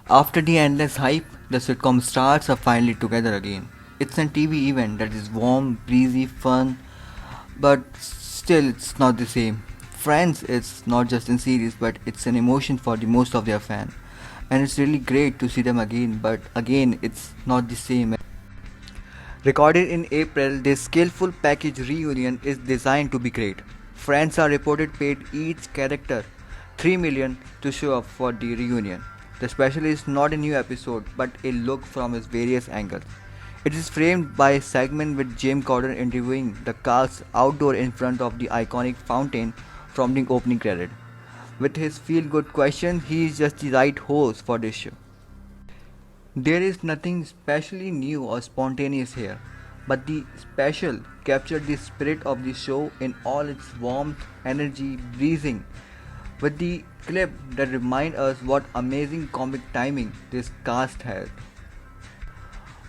After the endless hype, the sitcom stars are finally together again. It's a TV event that is warm, breezy, fun, but still it's not the same. Friends is not just in series, but it's an emotion for the most of their fan. And it's really great to see them again, but again it's not the same. Recorded in April, this skillful package reunion is designed to be great. Friends are reported paid each character 3 million to show up for the reunion. The special is not a new episode but a look from its various angles. It is framed by a segment with Jim Corden interviewing the cast outdoor in front of the iconic fountain from the opening credit. With his feel good question, he is just the right host for this show. There is nothing specially new or spontaneous here, but the special captured the spirit of the show in all its warmth, energy, breezing, with the clip that remind us what amazing comic timing this cast had.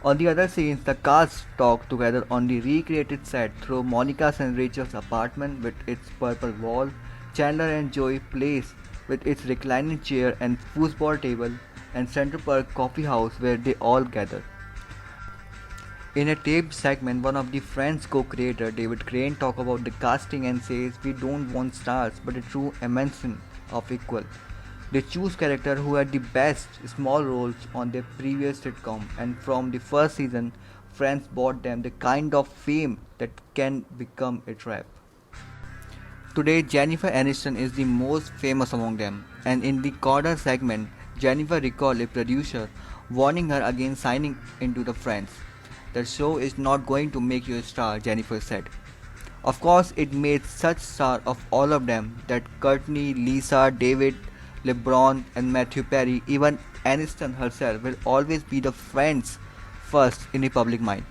On the other scenes, the cast talk together on the recreated set through Monica's and Rachel's apartment with its purple wall, Chandler and Joey place with its reclining chair and foosball table, and Central Park Coffee House where they all gather. In a taped segment, one of the Friends co-creator David Crane talk about the casting and says we don't want stars but a true immersion of equal. They choose characters who had the best small roles on their previous sitcom, and from the first season, Friends brought them the kind of fame that can become a trap. Today, Jennifer Aniston is the most famous among them, and in the corner segment, Jennifer recalled a producer warning her against signing into the Friends. The show is not going to make you a star, Jennifer said. Of course, it made such stars of all of them that Courtney, Lisa, David, LeBron, and Matthew Perry, even Aniston herself, will always be the Friends first in the public mind.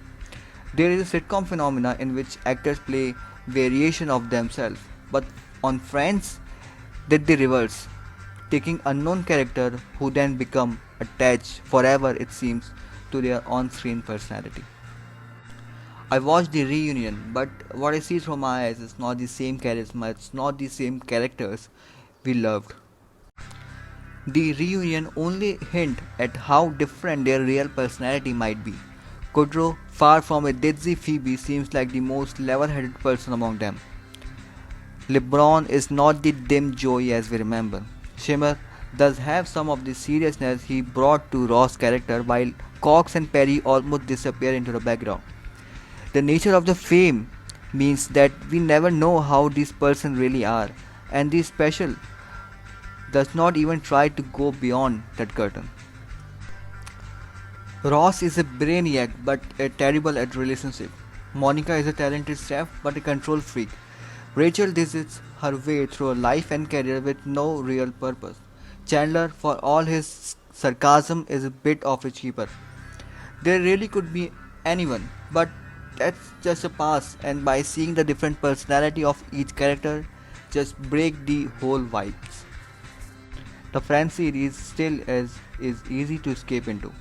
There is a sitcom phenomena in which actors play variation of themselves, but on Friends, did the reverse, taking unknown character who then become attached forever it seems to their on-screen personality. I watched the reunion, but what I see through my eyes is not the same charisma, it's not the same characters we loved. The reunion only hint at how different their real personality might be. Kudrow, far from a ditzy Phoebe, seems like the most level-headed person among them. LeBron is not the dim Joey as we remember. Shimmer does have some of the seriousness he brought to Ross' character, while Cox and Perry almost disappear into the background. The nature of the fame means that we never know how these persons really are, and the special does not even try to go beyond that curtain. Ross is a brainiac but a terrible at relationship. Monica is a talented chef but a control freak. Rachel visits her way through life and career with no real purpose. Chandler, for all his sarcasm, is a bit of a cheaper. There really could be anyone, but that's just a pass, and by seeing the different personality of each character, just break the whole vibes. The Friends series still is easy to escape into,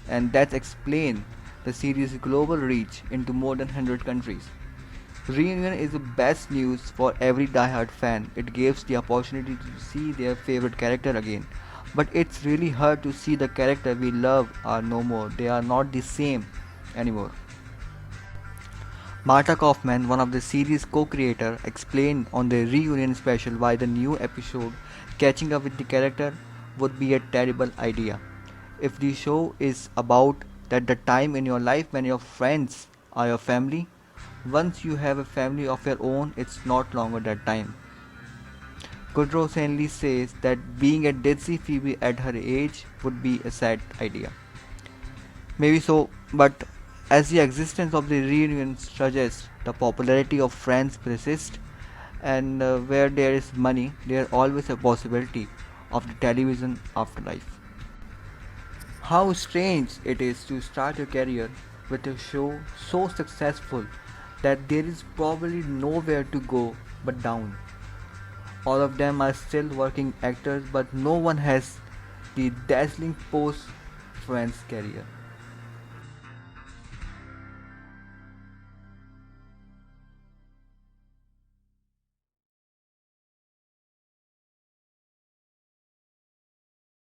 and that's explain the series' global reach into more than 100 countries. Reunion is the best news for every die-hard fan. It gives the opportunity to see their favorite character again. But it's really hard to see the character we love are no more. They are not the same anymore. Marta Kaufman, one of the series co-creator, explained on the reunion special why the new episode catching up with the character would be a terrible idea. If the show is about that the time in your life when your friends are your family, once you have a family of your own, it's not longer that time. Kudrow Senley says that being a ditzy Phoebe at her age would be a sad idea. Maybe so, but as the existence of the reunion suggests, the popularity of Friends persists, and where there is money, there is always a possibility of the television afterlife. How strange it is to start your career with a show so successful that there is probably nowhere to go but down. All of them are still working actors, but no one has the dazzling post Friends career.